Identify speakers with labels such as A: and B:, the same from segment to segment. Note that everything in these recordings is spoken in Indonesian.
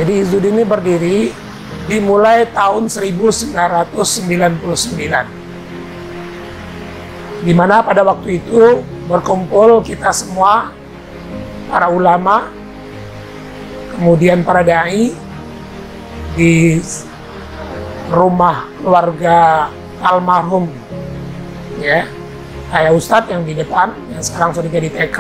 A: Jadi Izzuddin ini berdiri dimulai tahun 1999. Di mana pada waktu itu berkumpul kita semua, para ulama, kemudian para dai di rumah keluarga almarhum ya Ayah Ustadz yang di depan, yang sekarang sudah jadi TK.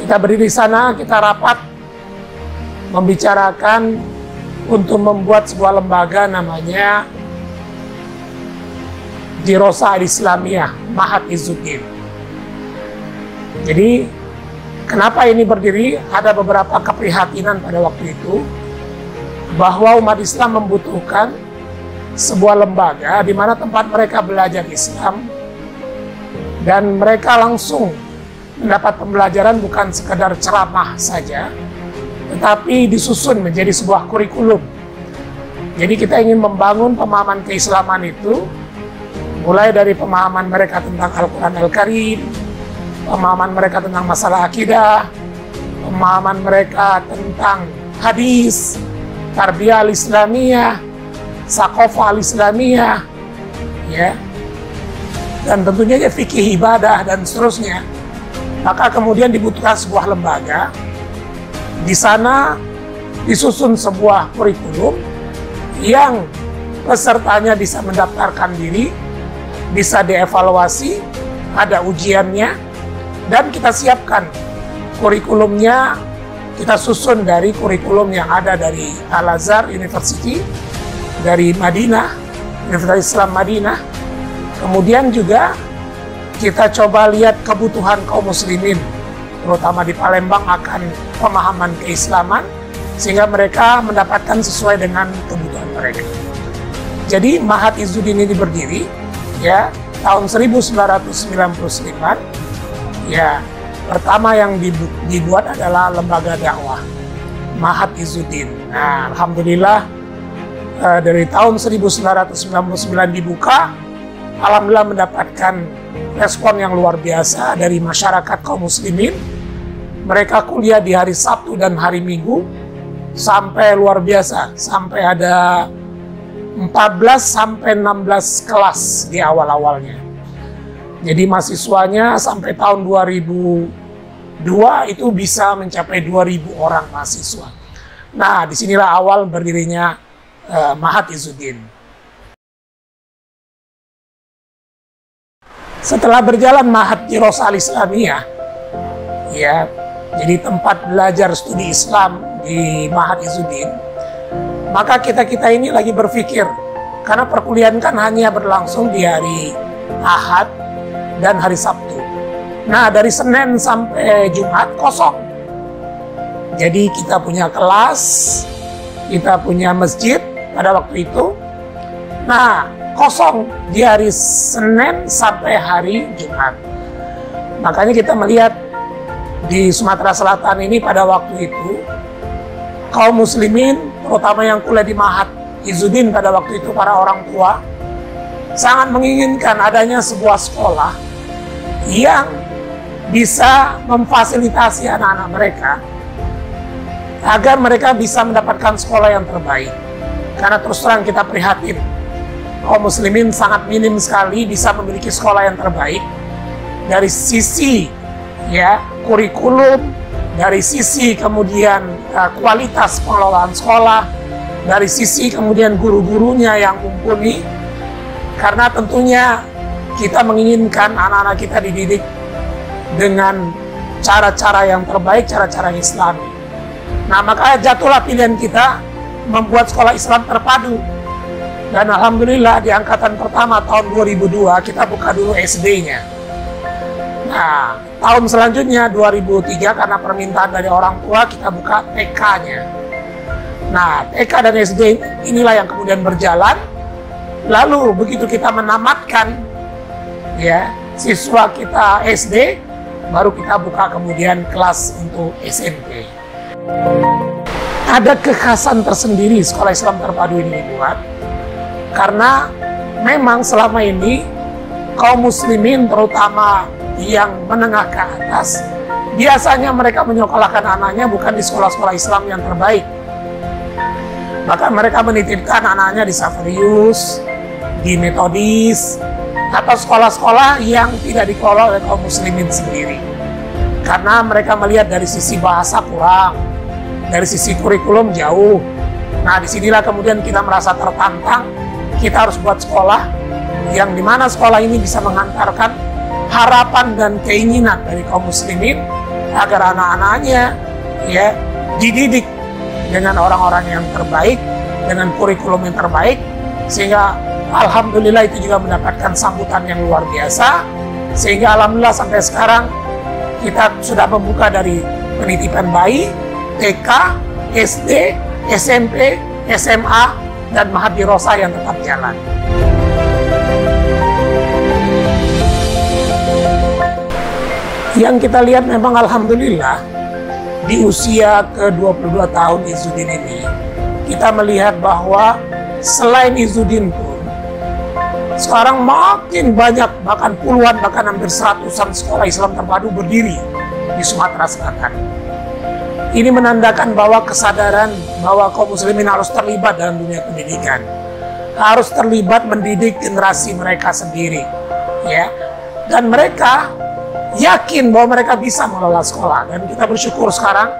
A: Kita berdiri di sana, kita rapat membicarakan untuk membuat sebuah lembaga namanya Dirosah Islamiyah Ma'had Izzuddin. Jadi kenapa ini berdiri? Ada beberapa keprihatinan pada waktu itu bahwa umat Islam membutuhkan sebuah lembaga di mana tempat mereka belajar Islam dan mereka langsung mendapat pembelajaran bukan sekedar ceramah saja, tetapi disusun menjadi sebuah kurikulum. Jadi kita ingin membangun pemahaman keislaman itu mulai dari pemahaman mereka tentang Al-Quran Al-Karim, pemahaman mereka tentang masalah akidah, pemahaman mereka tentang hadis, tarbiyah al-islamiyah, saqafah al-islamiyah, ya, dan tentunya fikih ibadah dan seterusnya. Maka kemudian dibutuhkan sebuah lembaga. Di sana disusun sebuah kurikulum yang pesertanya bisa mendaftarkan diri, bisa dievaluasi, ada ujiannya, dan kita siapkan kurikulumnya. Kita susun dari kurikulum yang ada dari Al-Azhar University, dari Madinah, Universitas Islam Madinah. Kemudian juga kita coba lihat kebutuhan kaum muslimin, terutama di Palembang, akan pemahaman keislaman, sehingga mereka mendapatkan sesuai dengan kebutuhan mereka. Jadi Ma'had Izzuddin ini berdiri ya tahun 1999. Ya, pertama yang dibuat adalah lembaga dakwah Ma'had Izzuddin. Nah, alhamdulillah dari tahun 1999 dibuka, alhamdulillah mendapatkan respon yang luar biasa dari masyarakat kaum muslimin. Mereka kuliah di hari Sabtu dan hari Minggu sampai luar biasa, sampai ada 14 sampai 16 kelas di awal-awalnya. Jadi mahasiswanya sampai tahun 2002 itu bisa mencapai 2.000 orang mahasiswa. Nah, disinilah awal berdirinya Ma'had Izzuddin. Setelah berjalan Ma'had Dirosah Islamiyah, ya, jadi tempat belajar studi Islam di Ma'had Izzuddin, maka kita ini lagi berpikir, karena perkuliahan kan hanya berlangsung di hari Ahad dan hari Sabtu. Nah, dari Senin sampai Jumat kosong. Jadi kita punya kelas, kita punya masjid pada waktu itu. Nah, kosong di hari Senin sampai hari Jumat. Makanya kita melihat di Sumatera Selatan ini pada waktu itu, kaum muslimin, terutama yang kuliah di Ma'had Izzuddin pada waktu itu, para orang tua sangat menginginkan adanya sebuah sekolah yang bisa memfasilitasi anak-anak mereka agar mereka bisa mendapatkan sekolah yang terbaik. Karena terus terang kita prihatin, kaum muslimin sangat minim sekali bisa memiliki sekolah yang terbaik dari sisi ya kurikulum, dari sisi kemudian kualitas pengelolaan sekolah, dari sisi kemudian guru-gurunya yang mumpuni. Karena tentunya kita menginginkan anak-anak kita dididik dengan cara-cara yang terbaik, cara-cara Islami. Nah, maka jatuhlah pilihan kita membuat sekolah Islam terpadu. Dan alhamdulillah di angkatan pertama tahun 2002 kita buka dulu SD-nya. Nah, tahun selanjutnya 2003 karena permintaan dari orang tua kita buka TK-nya. Nah, TK dan SD inilah yang kemudian berjalan. Lalu begitu kita menamatkan ya siswa kita SD, baru kita buka kemudian kelas untuk SMP. Ada kekhasan tersendiri sekolah Islam terpadu ini dibuat karena memang selama ini kaum muslimin terutama yang menengah ke atas biasanya mereka menyekolahkan anaknya bukan di sekolah-sekolah Islam yang terbaik, Bahkan mereka menitipkan anaknya di Xaverius, di Metodis, atau sekolah-sekolah yang tidak dikelola oleh kaum muslimin sendiri. Karena mereka melihat dari sisi bahasa kurang, dari sisi kurikulum jauh. Nah, disinilah kemudian kita merasa tertantang, kita harus buat sekolah yang dimana sekolah ini bisa mengantarkan harapan dan keinginan dari kaum muslimin agar anak-anaknya ya dididik dengan orang-orang yang terbaik, dengan kurikulum yang terbaik, sehingga alhamdulillah itu juga mendapatkan sambutan yang luar biasa. Sehingga alhamdulillah sampai sekarang kita sudah membuka dari penitipan bayi, TK, SD, SMP, SMA, dan Mahadirosa yang tetap jalan. Yang kita lihat memang alhamdulillah di usia ke-22 tahun Izzuddin ini, kita melihat bahwa selain Izzuddin pun, sekarang makin banyak, bahkan puluhan, bahkan hampir seratusan sekolah Islam terpadu berdiri di Sumatera Selatan. Ini menandakan bahwa kesadaran bahwa kaum muslimin harus terlibat dalam dunia pendidikan, harus terlibat mendidik generasi mereka sendiri, ya. Dan mereka yakin bahwa mereka bisa mengelola sekolah, dan kita bersyukur sekarang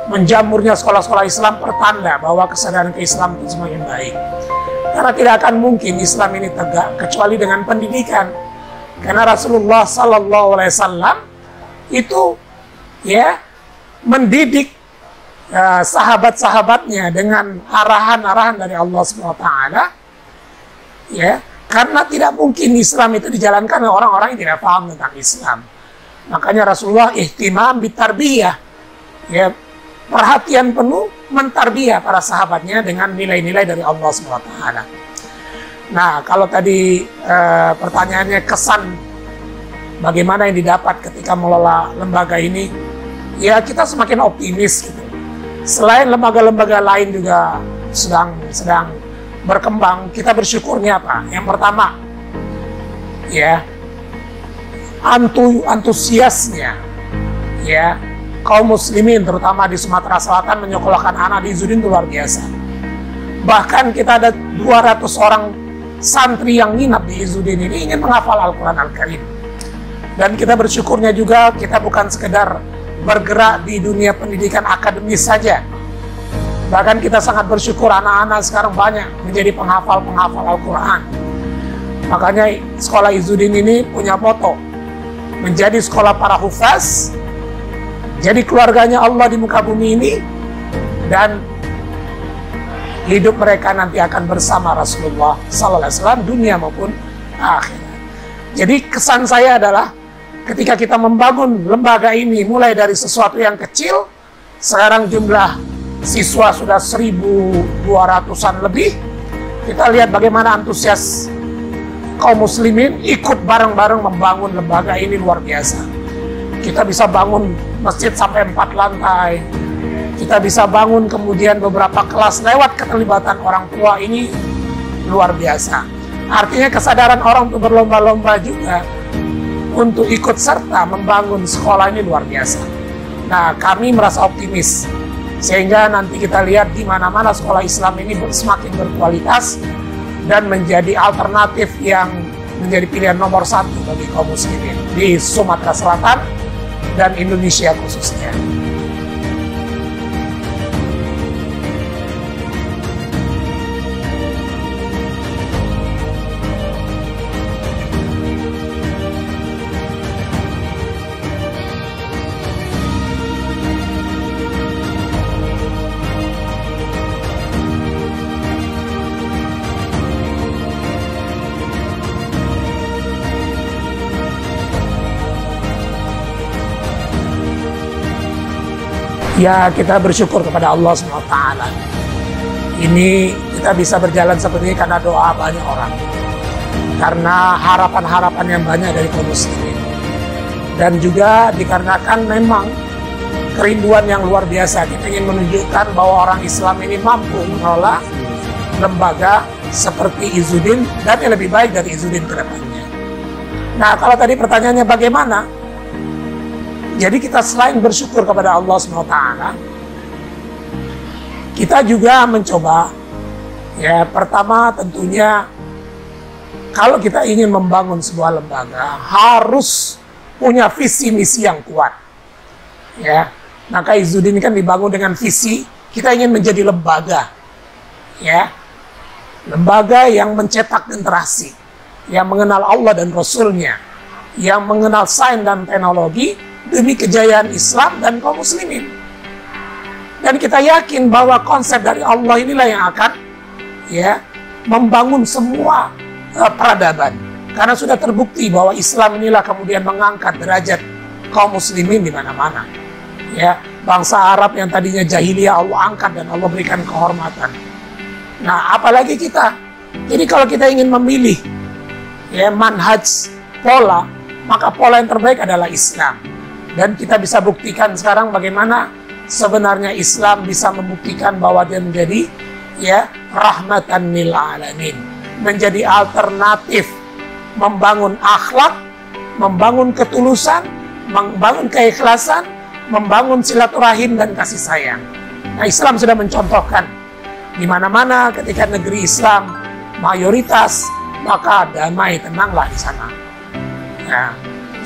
A: menjamurnya sekolah-sekolah Islam pertanda bahwa kesadaran keislaman itu semakin baik. Karena tidak akan mungkin Islam ini tegak kecuali dengan pendidikan. Karena Rasulullah Sallallahu Alaihi Wasallam itu ya mendidik sahabat-sahabatnya dengan arahan-arahan dari Allah SWT, ya, karena tidak mungkin Islam itu dijalankan oleh orang-orang yang tidak paham tentang Islam. Makanya Rasulullah ihtimam bitarbiyah, ya, perhatian penuh mentarbiyah para sahabatnya dengan nilai-nilai dari Allah SWT. Nah, kalau tadi pertanyaannya kesan bagaimana yang didapat ketika mengelola lembaga ini, ya kita semakin optimis gitu. Selain lembaga-lembaga lain juga sedang berkembang, kita bersyukurnya apa? Yang pertama, ya, antusiasnya, ya, kaum muslimin terutama di Sumatera Selatan menyekolahkan anak di Izzuddin itu luar biasa. Bahkan kita ada 200 orang santri yang nginap di Izzuddin ini ingin menghafal Al-Quran Al-Karim. Dan kita bersyukurnya juga kita bukan sekedar bergerak di dunia pendidikan akademis saja. Bahkan kita sangat bersyukur anak-anak sekarang banyak menjadi penghafal-penghafal Al-Quran. Makanya sekolah Izzuddin ini punya moto, menjadi sekolah para hufaz, jadi keluarganya Allah di muka bumi ini, dan hidup mereka nanti akan bersama Rasulullah Sallallahu Alaihi Wasallam dunia maupun akhirat. Jadi kesan saya adalah ketika kita membangun lembaga ini mulai dari sesuatu yang kecil, sekarang jumlah siswa sudah 1.200-an lebih. Kita lihat bagaimana antusias kaum muslimin ikut bareng-bareng membangun lembaga ini luar biasa. Kita bisa bangun masjid sampai 4 lantai. Kita bisa bangun kemudian beberapa kelas lewat keterlibatan orang tua, ini luar biasa. Artinya kesadaran orang untuk berlomba-lomba juga untuk ikut serta membangun sekolah ini luar biasa. Nah, kami merasa optimis sehingga nanti kita lihat di mana-mana sekolah Islam ini semakin berkualitas dan menjadi alternatif yang menjadi pilihan nomor 1 bagi kaum muslimin di Sumatera Selatan dan Indonesia khususnya. Ya, kita bersyukur kepada Allah SWT. Ini kita bisa berjalan seperti ini karena doa banyak orang, karena harapan-harapan yang banyak dari kaum muslimin, dan juga dikarenakan memang kerinduan yang luar biasa. Kita ingin menunjukkan bahwa orang Islam ini mampu mengelola lembaga seperti Izzuddin dan yang lebih baik dari Izzuddin ke depannya. Nah, kalau tadi pertanyaannya bagaimana? Jadi kita selain bersyukur kepada Allah SWT, Kita juga mencoba, ya pertama tentunya kalau kita ingin membangun sebuah lembaga harus punya visi misi yang kuat. Ya, maka Izzuddin ini kan dibangun dengan visi kita ingin menjadi lembaga, ya, lembaga yang mencetak generasi, yang mengenal Allah dan Rasulnya, yang mengenal sains dan teknologi demi kejayaan Islam dan kaum muslimin. Dan kita yakin bahwa konsep dari Allah inilah yang akan, ya, membangun semua peradaban. Karena sudah terbukti bahwa Islam inilah kemudian mengangkat derajat kaum muslimin di mana-mana. Ya, bangsa Arab yang tadinya jahiliyah Allah angkat dan Allah berikan kehormatan. Nah, apalagi kita. Jadi kalau kita ingin memilih, ya, manhaj, pola, maka pola yang terbaik adalah Islam. Dan kita bisa buktikan sekarang bagaimana sebenarnya Islam bisa membuktikan bahwa dia menjadi, ya, rahmatan lil alamin, menjadi alternatif membangun akhlak, membangun ketulusan, membangun keikhlasan, membangun silaturahim dan kasih sayang. Nah, Islam sudah mencontohkan di mana-mana ketika negeri Islam mayoritas, maka damai, tenanglah di sana. Nah,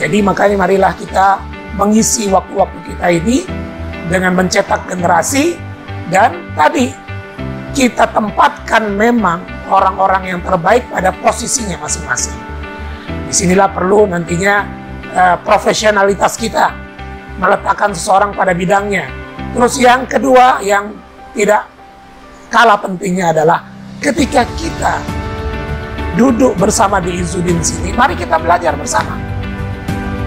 A: jadi makanya marilah kita mengisi waktu-waktu kita ini dengan mencetak generasi, dan tadi kita tempatkan memang orang-orang yang terbaik pada posisinya masing-masing. Disinilah perlu nantinya profesionalitas kita, meletakkan seseorang pada bidangnya. Terus yang kedua yang tidak kalah pentingnya adalah ketika kita duduk bersama di Izzuddin sini, mari kita belajar bersama.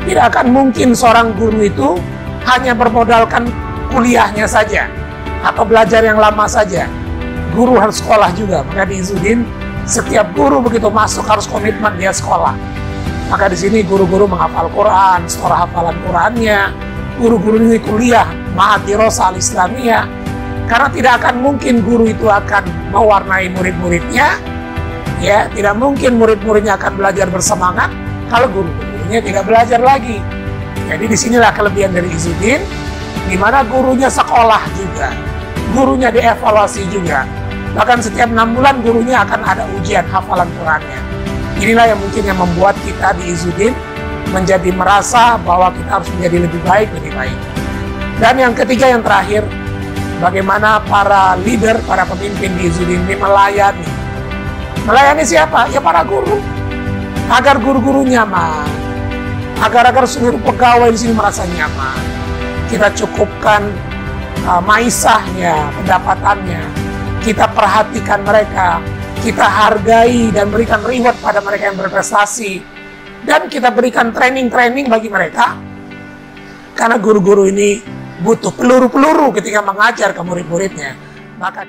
A: Tidak akan mungkin seorang guru itu hanya bermodalkan kuliahnya saja atau belajar yang lama saja. Guru harus sekolah juga. Maka di Izzuddin setiap guru begitu masuk harus komitmen dia sekolah. Maka di sini guru-guru menghafal Quran, setor hafalan Qurannya. Guru-guru ini kuliah Ma'had Dirasah Al-Islamiyah. Karena tidak akan mungkin guru itu akan mewarnai murid-muridnya. Ya, tidak mungkin murid-muridnya akan belajar bersemangat kalau guru-gurunya tidak belajar lagi. Jadi disinilah kelebihan dari Izzuddin, di mana gurunya sekolah juga, gurunya dievaluasi juga. Bahkan setiap 6 bulan gurunya akan ada ujian hafalan Qurannya. Inilah yang mungkin yang membuat kita di Izzuddin menjadi merasa bahwa kita harus menjadi lebih baik, lebih baik. Dan yang ketiga, yang terakhir, bagaimana para leader, para pemimpin di Izzuddin ini melayani. Melayani siapa? Ya para guru. Agar guru-guru nyaman, agar seluruh pegawai di sini merasa nyaman. Kita cukupkan maisahnya, pendapatannya. Kita perhatikan mereka, kita hargai dan berikan reward pada mereka yang berprestasi. Dan kita berikan training-training bagi mereka. Karena guru-guru ini butuh peluru-peluru ketika mengajar ke murid-muridnya. Maka